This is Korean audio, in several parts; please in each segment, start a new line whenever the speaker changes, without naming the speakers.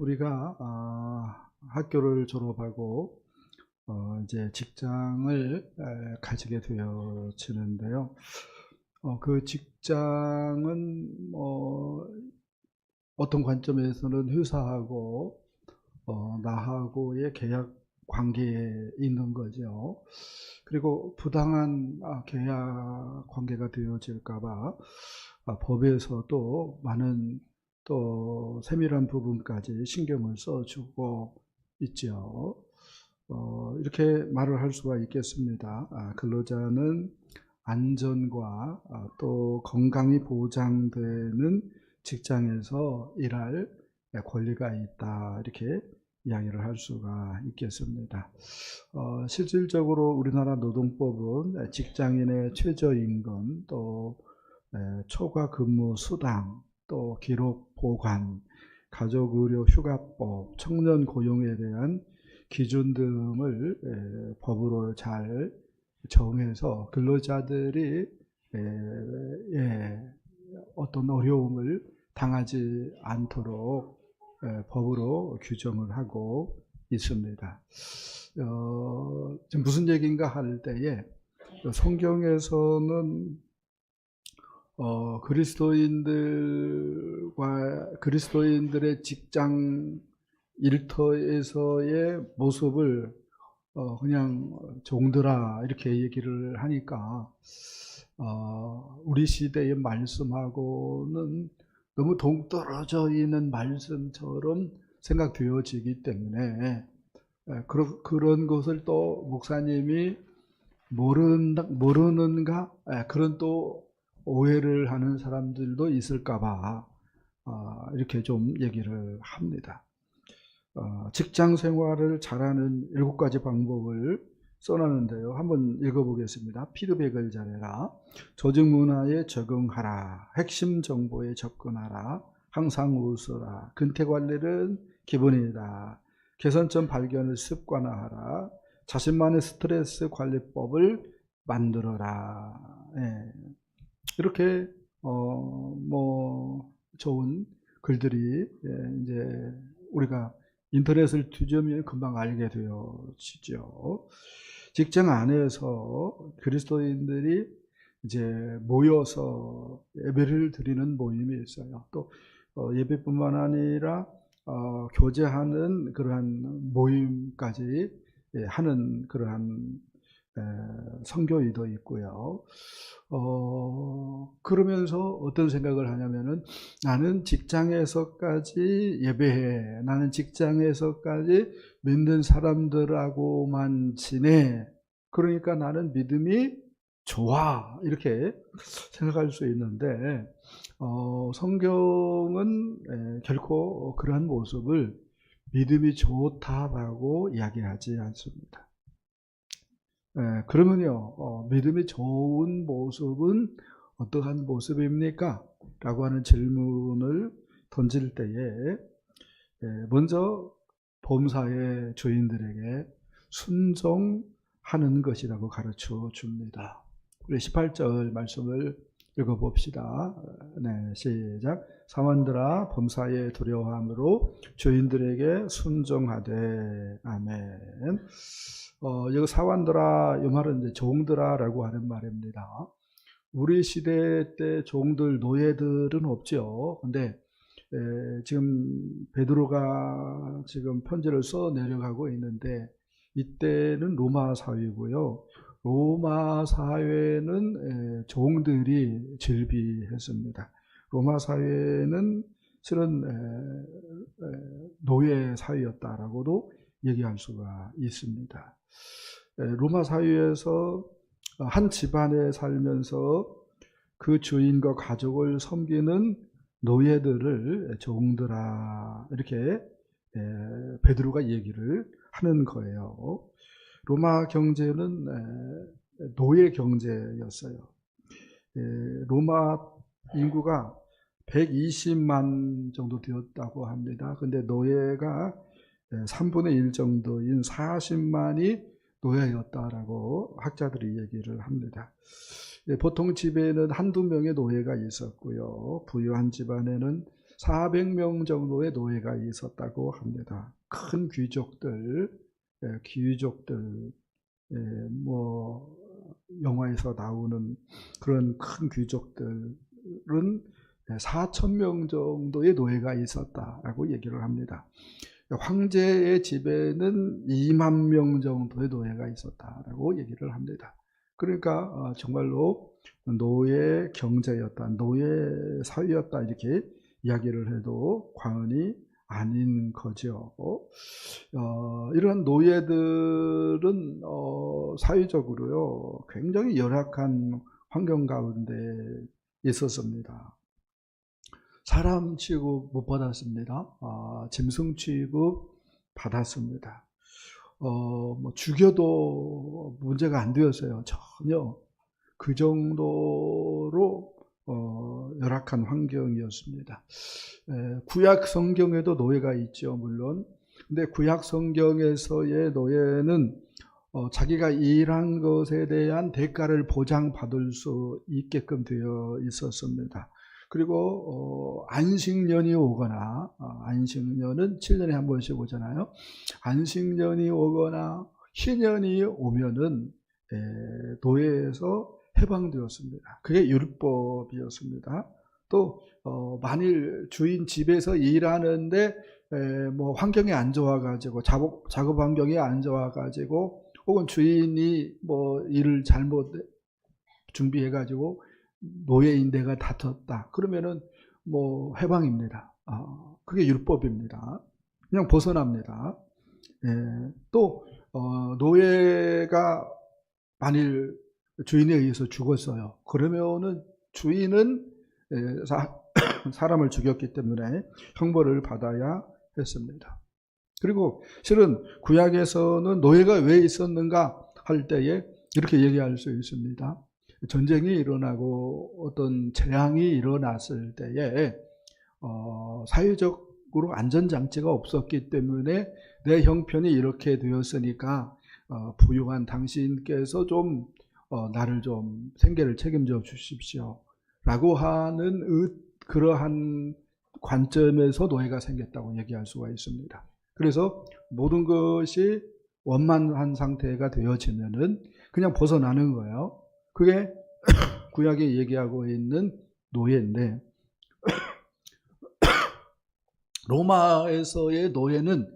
우리가 학교를 졸업하고 이제 직장을 가지게 되어지는데요. 그 직장은 어떤 관점에서는 회사하고 나하고의 계약 관계에 있는 거죠. 그리고 부당한 계약 관계가 되어질까봐 법에서도 많은 또 세밀한 부분까지 신경을 써주고 있죠. 이렇게 말을 할 수가 있겠습니다. 근로자는 안전과 또 건강이 보장되는 직장에서 일할 권리가 있다, 이렇게 이야기를 할 수가 있겠습니다. 실질적으로 우리나라 노동법은 직장인의 최저임금, 또 초과 근무 수당, 또 기록 보관, 가족의료 휴가법, 청년 고용에 대한 기준 등을 법으로 잘 정해서 근로자들이 어떤 어려움을 당하지 않도록 법으로 규정을 하고 있습니다. 지금 무슨 얘기인가 할 때에 성경에서는 그리스도인들의 직장 일터에서의 모습을 그냥 종들아 이렇게 얘기를 하니까 우리 시대의 말씀하고는 너무 동떨어져 있는 말씀처럼 생각되어지기 때문에 그런 것을 또 목사님이 모르는가, 그런 또 오해를 하는 사람들도 있을까봐 이렇게 좀 얘기를 합니다. 직장 생활을 잘하는 7가지 방법을 써놨는데요. 한번 읽어보겠습니다. 피드백을 잘해라. 조직 문화에 적응하라. 핵심 정보에 접근하라. 항상 웃어라. 근태 관리는 기본이다. 개선점 발견을 습관화하라. 자신만의 스트레스 관리법을 만들어라. 이렇게 좋은 글들이 이제 우리가 인터넷을 뒤지면 금방 알게 되어지죠. 직장 안에서 그리스도인들이 이제 모여서 예배를 드리는 모임이 있어요. 또 예배뿐만 아니라 교제하는 그러한 모임까지 하는 그러한 선교회도 있고요. 그러면서 어떤 생각을 하냐면은 나는 직장에서까지 예배해, 나는 직장에서까지 믿는 사람들하고만 지내, 그러니까 나는 믿음이 좋아, 이렇게 생각할 수 있는데 성경은 결코 그러한 모습을 믿음이 좋다라고 이야기하지 않습니다. 그러면요, 믿음이 좋은 모습은 어떠한 모습입니까? 라고 하는 질문을 던질 때에 먼저 범사의 주인들에게 순종하는 것이라고 가르쳐 줍니다. 우리 18절 말씀을 읽어봅시다. 네, 시작. 사원들아 범사의 두려워함으로 주인들에게 순종하되. 아멘. 여기 사원들아, 이 말은 이제 종들아라고 하는 말입니다. 우리 시대 때 종들, 노예들은 없죠. 근데 지금 베드로가 지금 편지를 써 내려가고 있는데 이때는 로마 사회고요. 로마 사회는 종들이 즐비했습니다. 로마 사회는 실은 노예 사회였다라고도 얘기할 수가 있습니다. 로마 사회에서 한 집안에 살면서 그 주인과 가족을 섬기는 노예들을 종들아, 이렇게 베드로가 얘기를 하는 거예요. 로마 경제는 노예 경제였어요. 로마 인구가 120만 정도 되었다고 합니다. 근데 노예가 3분의 1 정도인 40만이 노예였다라고 학자들이 얘기를 합니다. 보통 집에는 한두 명의 노예가 있었고요. 부유한 집안에는 400명 정도의 노예가 있었다고 합니다. 큰 귀족들, 뭐 영화에서 나오는 그런 큰 귀족들은 4,000명 정도의 노예가 있었다라고 얘기를 합니다. 황제의 집에는 2만 명 정도의 노예가 있었다라고 얘기를 합니다. 그러니까 정말로 노예 경제였다, 노예 사회였다 이렇게 이야기를 해도 과언이 아닌 거죠. 이런 노예들은 사회적으로요 굉장히 열악한 환경 가운데 있었습니다. 사람 취급 못 받았습니다. 짐승 취급 받았습니다. 뭐 죽여도 문제가 안 되었어요. 전혀 그 정도로 열악한 환경이었습니다. 구약 성경에도 노예가 있죠, 물론. 근데 구약 성경에서의 노예는 자기가 일한 것에 대한 대가를 보장받을 수 있게끔 되어 있었습니다. 그리고 안식년이 오거나, 안식년은 7년에 한 번씩 오잖아요. 안식년이 오거나 희년이 오면은 노예에서 해방되었습니다. 그게 율법이었습니다. 또 만일 주인 집에서 일하는데 뭐 환경이 안 좋아가지고 작업 환경이 안 좋아가지고 혹은 주인이 뭐 일을 잘못 준비해가지고 노예인데가 다퉜다. 그러면은 뭐 해방입니다. 그게 율법입니다. 그냥 벗어납니다. 또 노예가 만일 주인에 의해서 죽었어요. 그러면은 주인은 사람을 죽였기 때문에 형벌을 받아야 했습니다. 그리고 실은 구약에서는 노예가 왜 있었는가 할 때에 이렇게 얘기할 수 있습니다. 전쟁이 일어나고 어떤 재앙이 일어났을 때에 사회적으로 안전장치가 없었기 때문에 내 형편이 이렇게 되었으니까 부유한 당신께서 좀 나를 좀 생계를 책임져 주십시오 라고 하는 그러한 관점에서 노예가 생겼다고 얘기할 수가 있습니다. 그래서 모든 것이 원만한 상태가 되어지면은 그냥 벗어나는 거예요. 그게 구약에 얘기하고 있는 노예인데, 로마에서의 노예는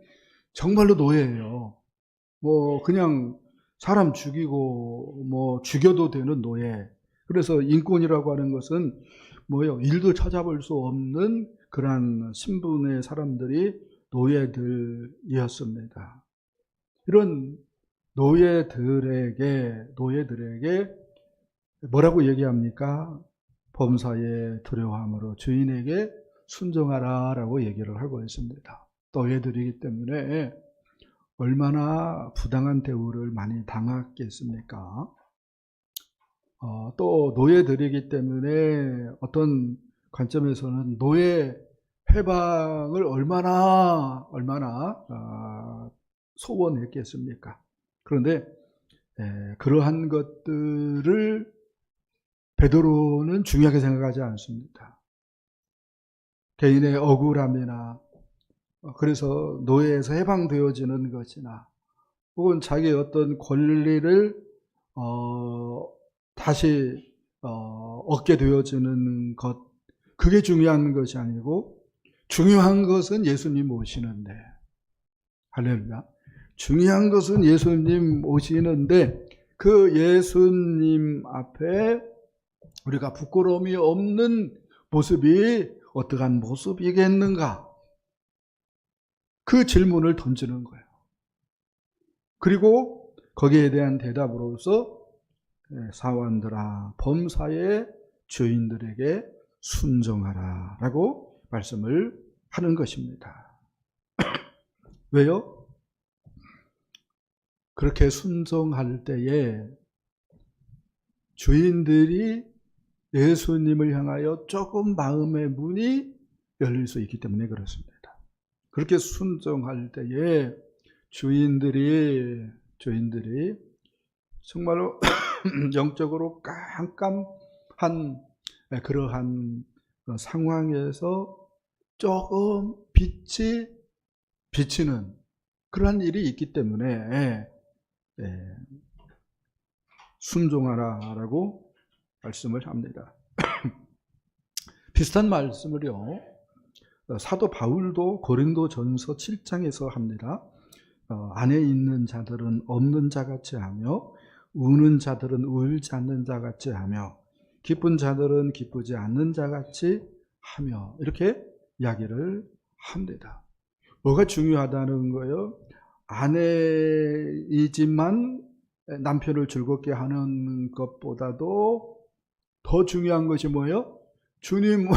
정말로 노예예요. 뭐 그냥 사람 죽이고 뭐 죽여도 되는 노예. 그래서 인권이라고 하는 것은 뭐요? 일도 찾아볼 수 없는 그러한 신분의 사람들이 노예들이었습니다. 이런 노예들에게 뭐라고 얘기합니까? 범사에 두려워함으로 주인에게 순종하라 라고 얘기를 하고 있습니다. 노예들이기 때문에 얼마나 부당한 대우를 많이 당했겠습니까? 또 노예들이기 때문에 어떤 관점에서는 노예 해방을 얼마나 소원했겠습니까? 그런데 그러한 것들을 베드로는 중요하게 생각하지 않습니다. 개인의 억울함이나 그래서 노예에서 해방되어지는 것이나 혹은 자기의 어떤 권리를 다시 얻게 되어지는 것, 그게 중요한 것이 아니고 중요한 것은 예수님 오시는데, 할렐루야. 중요한 것은 예수님 오시는데 그 예수님 앞에 우리가 부끄러움이 없는 모습이 어떠한 모습이겠는가? 그 질문을 던지는 거예요. 그리고 거기에 대한 대답으로서 사원들아 범사의 주인들에게 순종하라 라고 말씀을 하는 것입니다. 왜요? 그렇게 순종할 때에 주인들이 예수님을 향하여 조금 마음의 문이 열릴 수 있기 때문에 그렇습니다. 그렇게 순종할 때에 주인들이 정말로 영적으로 깜깜한 그러한 상황에서 조금 빛이 비치는 그러한 일이 있기 때문에 순종하라라고 말씀을 합니다. 비슷한 말씀을요, 사도 바울도 고린도전서 7장에서 합니다. 안에 있는 자들은 없는 자같이 하며 우는 자들은 울지 않는 자같이 하며 기쁜 자들은 기쁘지 않는 자같이 하며 이렇게 이야기를 합니다. 뭐가 중요하다는 거예요? 아내이지만 남편을 즐겁게 하는 것보다도 더 중요한 것이 뭐예요? 주님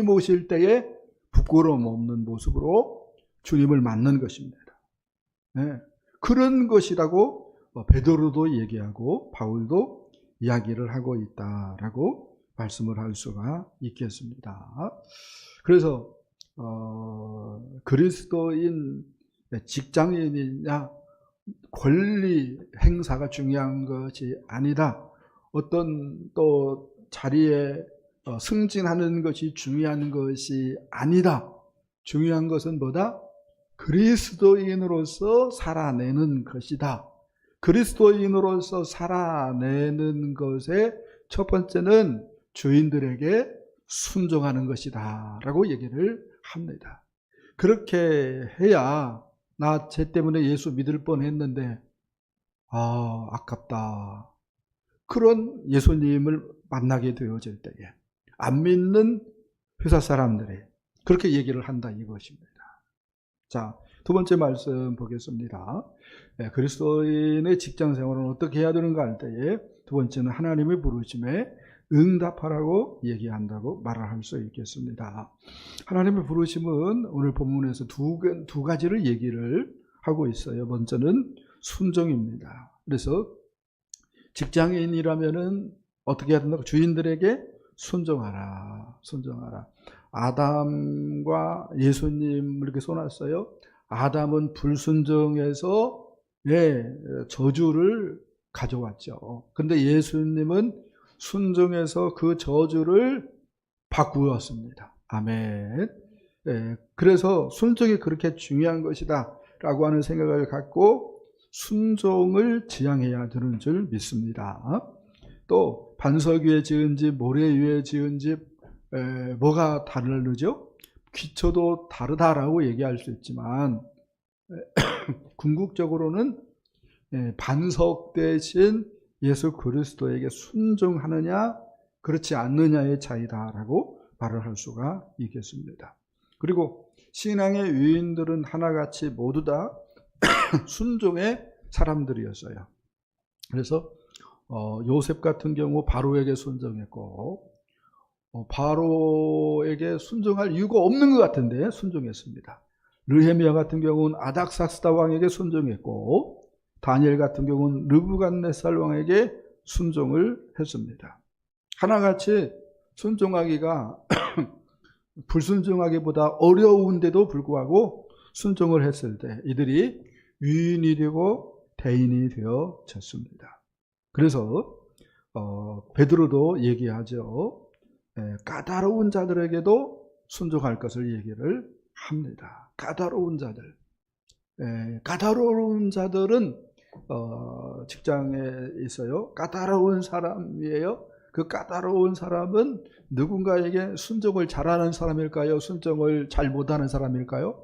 오실 때에 부끄러움 없는 모습으로 주님을 맞는 것입니다. 그런 것이라고 베드로도 얘기하고 바울도 이야기를 하고 있다라고 말씀을 할 수가 있겠습니다. 그래서 그리스도인 직장인이냐 권리 행사가 중요한 것이 아니다. 어떤 또 자리에 승진하는 것이 중요한 것이 아니다. 중요한 것은 뭐다? 그리스도인으로서 살아내는 것이다. 그리스도인으로서 살아내는 것의 첫 번째는 주인들에게 순종하는 것이다 라고 얘기를 합니다. 그렇게 해야 나 쟤 때문에 예수 믿을 뻔했는데 아깝다. 그런 예수님을 만나게 되어질 때에 안 믿는 회사 사람들이 그렇게 얘기를 한다 이것입니다. 자, 두 번째 말씀 보겠습니다. 그리스도인의 직장 생활은 어떻게 해야 되는가 할 때에 두 번째는 하나님의 부르심에 응답하라고 얘기한다고 말을 할 수 있겠습니다. 하나님의 부르심은 오늘 본문에서 두 가지를 얘기를 하고 있어요. 먼저는 순종입니다. 그래서 직장인이라면은 어떻게 해야 된다고? 주인들에게 순종하라. 아담과 예수님 이렇게 쏘놨어요. 아담은 불순종해서 저주를 가져왔죠. 근데 예수님은 순종해서 그 저주를 바꾸었습니다. 아멘. 그래서 순종이 그렇게 중요한 것이다 라고 하는 생각을 갖고 순종을 지향해야 되는 줄 믿습니다. 또 반석 위에 지은 집, 모래 위에 지은 집 뭐가 다르죠? 기초도 다르다라고 얘기할 수 있지만 궁극적으로는 반석 대신 예수 그리스도에게 순종하느냐 그렇지 않느냐의 차이다라고 말을 할 수가 있겠습니다. 그리고 신앙의 유인들은 하나같이 모두 다 순종의 사람들이었어요. 그래서 요셉 같은 경우 바로에게 순종했고 바로에게 순종할 이유가 없는 것 같은데 순종했습니다. 느헤미야 같은 경우는 아닥사스다 왕에게 순종했고 다니엘 같은 경우는 느부갓네살 왕에게 순종을 했습니다. 하나같이 순종하기가 불순종하기보다 어려운데도 불구하고 순종을 했을 때 이들이 유인이 되고 대인이 되어졌습니다. 그래서 베드로도 얘기하죠. 까다로운 자들에게도 순종할 것을 얘기를 합니다. 까다로운 자들. 까다로운 자들은 직장에 있어요. 까다로운 사람이에요. 그 까다로운 사람은 누군가에게 순종을 잘하는 사람일까요? 순종을 잘 못하는 사람일까요?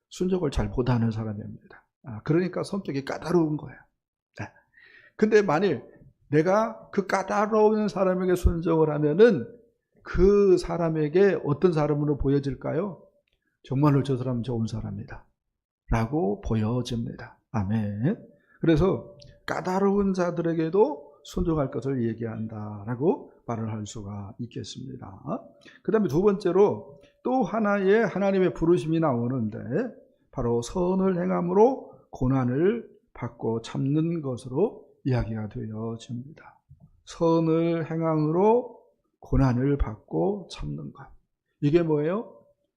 순종을 잘 못하는 사람입니다. 그러니까 성격이 까다로운 거예요. 근데 만일 내가 그 까다로운 사람에게 순종을 하면은 그 사람에게 어떤 사람으로 보여질까요? 정말로 저 사람은 좋은 사람이다 라고 보여집니다. 아멘. 그래서 까다로운 자들에게도 순종할 것을 얘기한다라고 말을 할 수가 있겠습니다. 그 다음에 두 번째로 또 하나의 하나님의 부르심이 나오는데 바로 선을 행함으로 고난을 받고 참는 것으로 이야기가 되어집니다. 선을 행함으로 고난을 받고 참는 것. 이게 뭐예요?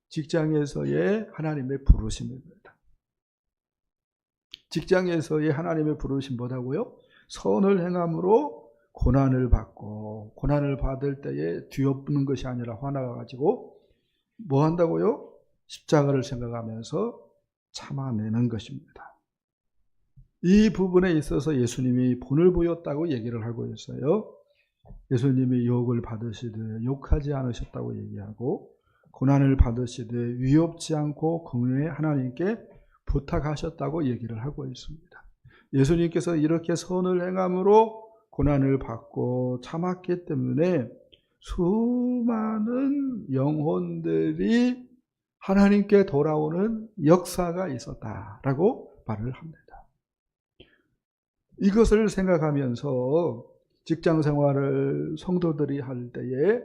직장에서의 하나님의 부르심입니다. 직장에서의 하나님의 부르심 뭐라고요? 선을 행함으로 고난을 받고 고난을 받을 때에 뒤엎는 것이 아니라 화나가지고 뭐 한다고요? 십자가를 생각하면서 참아내는 것입니다. 이 부분에 있어서 예수님이 본을 보였다고 얘기를 하고 있어요. 예수님이 욕을 받으시되 욕하지 않으셨다고 얘기하고, 고난을 받으시되 위협지 않고 긍휼히 하나님께 부탁하셨다고 얘기를 하고 있습니다. 예수님께서 이렇게 선을 행함으로 고난을 받고 참았기 때문에 수많은 영혼들이 하나님께 돌아오는 역사가 있었다라고 말을 합니다. 이것을 생각하면서 직장 생활을 성도들이 할 때에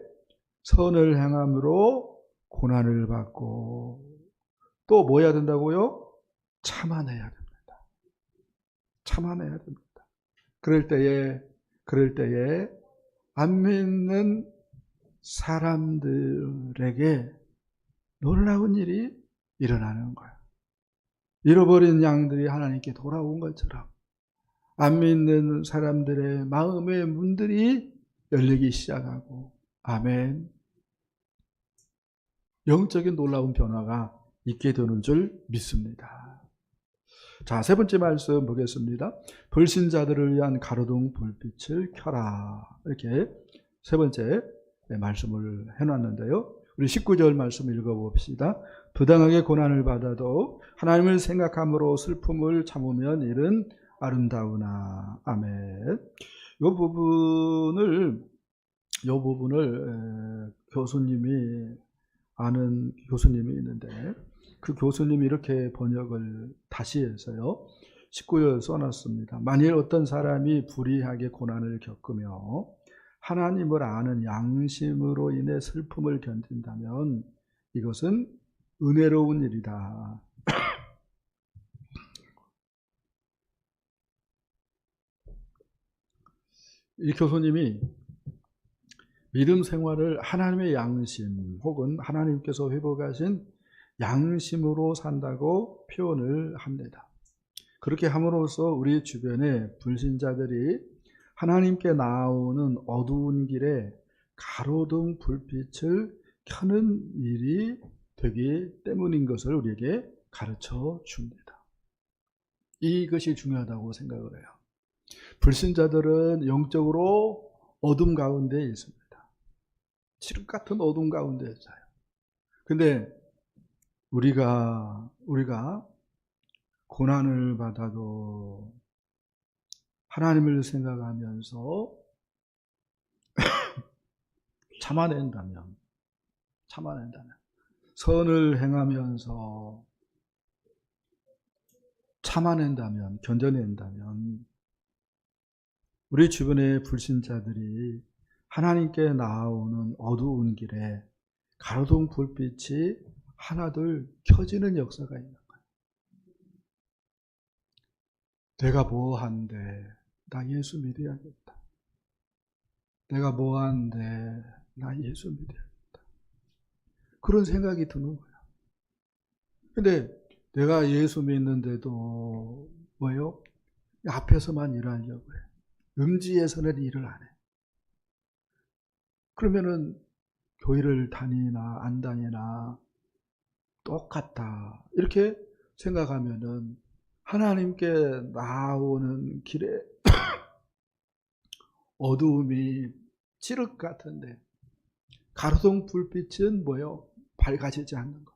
선을 행함으로 고난을 받고 또 뭐 해야 된다고요? 참아내야 됩니다. 참아내야 됩니다. 그럴 때에 안 믿는 사람들에게 놀라운 일이 일어나는 거예요. 잃어버린 양들이 하나님께 돌아온 것처럼 안 믿는 사람들의 마음의 문들이 열리기 시작하고, 아멘, 영적인 놀라운 변화가 있게 되는 줄 믿습니다. 자, 세 번째 말씀 보겠습니다. 불신자들을 위한 가로등 불빛을 켜라. 이렇게 세 번째 말씀을 해놨는데요. 우리 19절 말씀 읽어봅시다. 부당하게 고난을 받아도 하나님을 생각함으로 슬픔을 참으면 이는 아름다우나. 아멘. 이 부분을 교수님이 아는 교수님이 있는데, 그 교수님이 이렇게 번역을 다시 해서요, 19절 써놨습니다. 만일 어떤 사람이 불의하게 고난을 겪으며 하나님을 아는 양심으로 인해 슬픔을 견딘다면 이것은 은혜로운 일이다. 이 교수님이 믿음 생활을 하나님의 양심 혹은 하나님께서 회복하신 양심으로 산다고 표현을 합니다. 그렇게 함으로써 우리 주변의 불신자들이 하나님께 나오는 어두운 길에 가로등 불빛을 켜는 일이 되기 때문인 것을 우리에게 가르쳐 줍니다. 이것이 중요하다고 생각을 해요. 불신자들은 영적으로 어둠 가운데 있습니다. 칠흑 같은 어둠 가운데 있어요. 근데 우리가 고난을 받아도 하나님을 생각하면서 참아낸다면, 선을 행하면서 참아낸다면, 견뎌낸다면, 우리 주변의 불신자들이 하나님께 나오는 어두운 길에 가로등 불빛이 하나둘 켜지는 역사가 있는 거예요. 내가 뭐한데 나 예수 믿어야겠다. 내가 뭐한데 나 예수 믿어야겠다. 그런 생각이 드는 거예요. 근데 내가 예수 믿는데도 뭐예요? 앞에서만 일하려고 해. 음지에서는 일을 안 해. 그러면은 교회를 다니나 안 다니나 똑같다. 이렇게 생각하면은 하나님께 나오는 길에 어두움이 칠흑 같은데 가로등 불빛은 뭐요? 밝아지지 않는 것.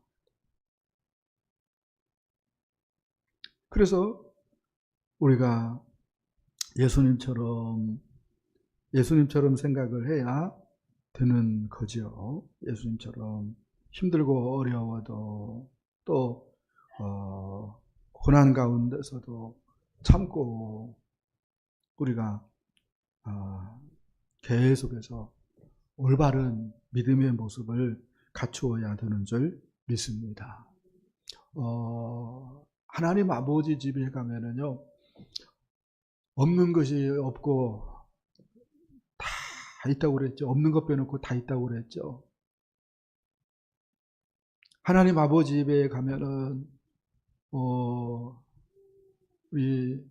그래서 우리가 예수님처럼 생각을 해야 되는 거죠. 예수님처럼 힘들고 어려워도 또 고난 가운데서도 참고 우리가 계속해서 올바른 믿음의 모습을 갖추어야 되는 줄 믿습니다. 하나님 아버지 집에 가면은요, 없는 것이 없고 다 있다고 그랬죠. 없는 것 빼놓고 다 있다고 그랬죠. 하나님 아버지 집에 가면은 우리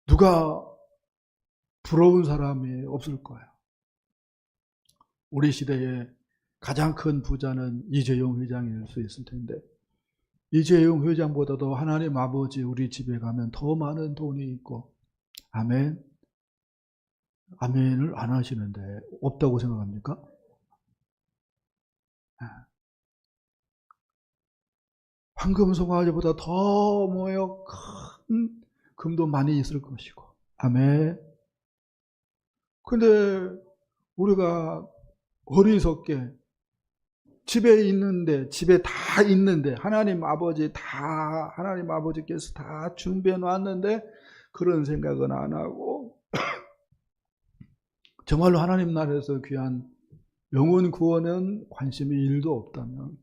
누가 부러운 사람이 없을 거예요. 우리 시대에 가장 큰 부자는 이재용 회장일 수 있을 텐데 이재용 회장보다도 하나님 아버지 우리 집에 가면 더 많은 돈이 있고 아멘? 아멘을 안 하시는데 없다고 생각합니까? 황금 송아지보다 더 큰 금도 많이 있을 것이고 아멘. 근데 우리가 어리석게 집에 다 있는데 하나님 아버지께서 다 준비해 놨는데 그런 생각은 안 하고 정말로 하나님 나라에서 귀한 영혼 구원은 관심이 1도 없다면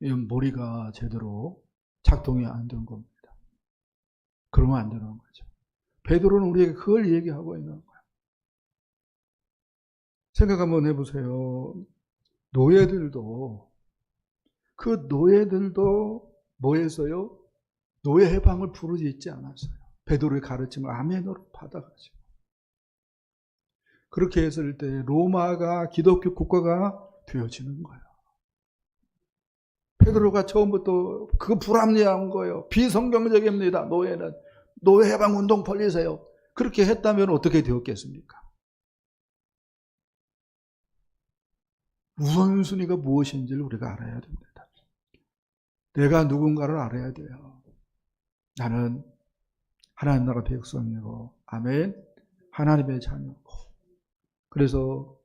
이 머리가 제대로 작동이 안 된 겁니다. 그러면 안 되는 거죠. 베드로는 우리에게 그걸 얘기하고 있는 거예요. 생각 한번 해보세요. 노예들도 뭐 했어요? 노예 해방을 부르짖지 않았어요. 베드로의 가르침을 아멘으로 받아가지고. 그렇게 했을 때 로마가 기독교 국가가 되어지는 거예요. 베드로가 처음부터 그거 불합리한 거예요. 비성경적입니다. 노예는. 노예 해방 운동 벌리세요. 그렇게 했다면 어떻게 되었겠습니까? 우선순위가 무엇인지를 우리가 알아야 됩니다. 내가 누군가를 알아야 돼요. 나는 하나님 나라 백성이고 아멘. 하나님의 자녀고 그래서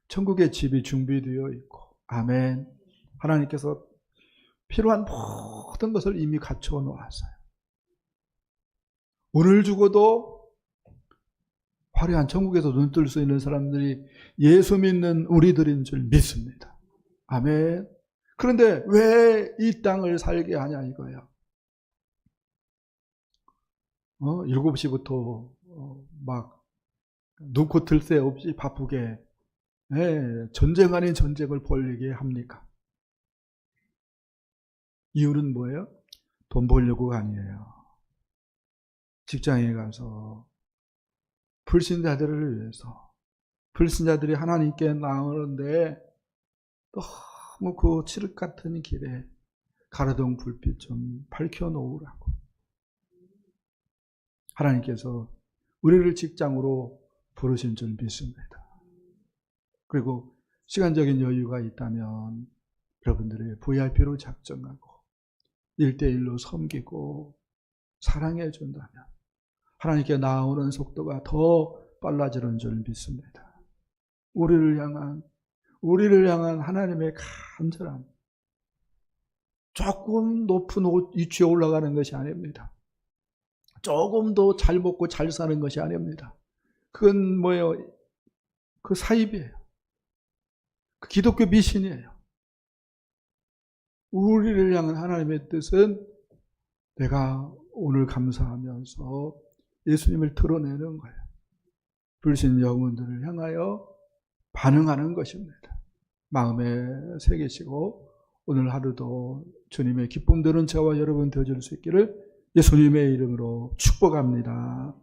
천국의 집이 준비되어 있고 아멘. 하나님께서 필요한 모든 것을 이미 갖춰 놓았어요. 오늘 죽어도 화려한 천국에서 눈뜰 수 있는 사람들이 예수 믿는 우리들인 줄 믿습니다. 아멘. 그런데 왜 이 땅을 살게 하냐 이거예요. 7시부터 막 눈코 틀 새 없이 바쁘게 전쟁 아닌 전쟁을 벌이게 합니까? 이유는 뭐예요? 돈 벌려고가 아니에요. 직장에 가서 불신자들을 위해서 불신자들이 하나님께 나오는데 너무 그 칠흑 같은 길에 가로등 불빛 좀 밝혀놓으라고 하나님께서 우리를 직장으로 부르신 줄 믿습니다. 그리고 시간적인 여유가 있다면 여러분들이 VIP로 작정하고 1대1로 섬기고 사랑해 준다면 하나님께 나오는 속도가 더 빨라지는 줄 믿습니다. 우리를 향한 하나님의 간절함 조금 높은 위치에 올라가는 것이 아닙니다. 조금 더 잘 먹고 잘 사는 것이 아닙니다. 그건 뭐예요? 그 사입이에요. 그 기독교 미신이에요. 우리를 향한 하나님의 뜻은 내가 오늘 감사하면서 예수님을 드러내는 거예요. 불신 영혼들을 향하여 반응하는 것입니다. 마음에 새기시고 오늘 하루도 주님의 기쁨 되는 저와 여러분 되어줄 수 있기를 예수님의 이름으로 축복합니다.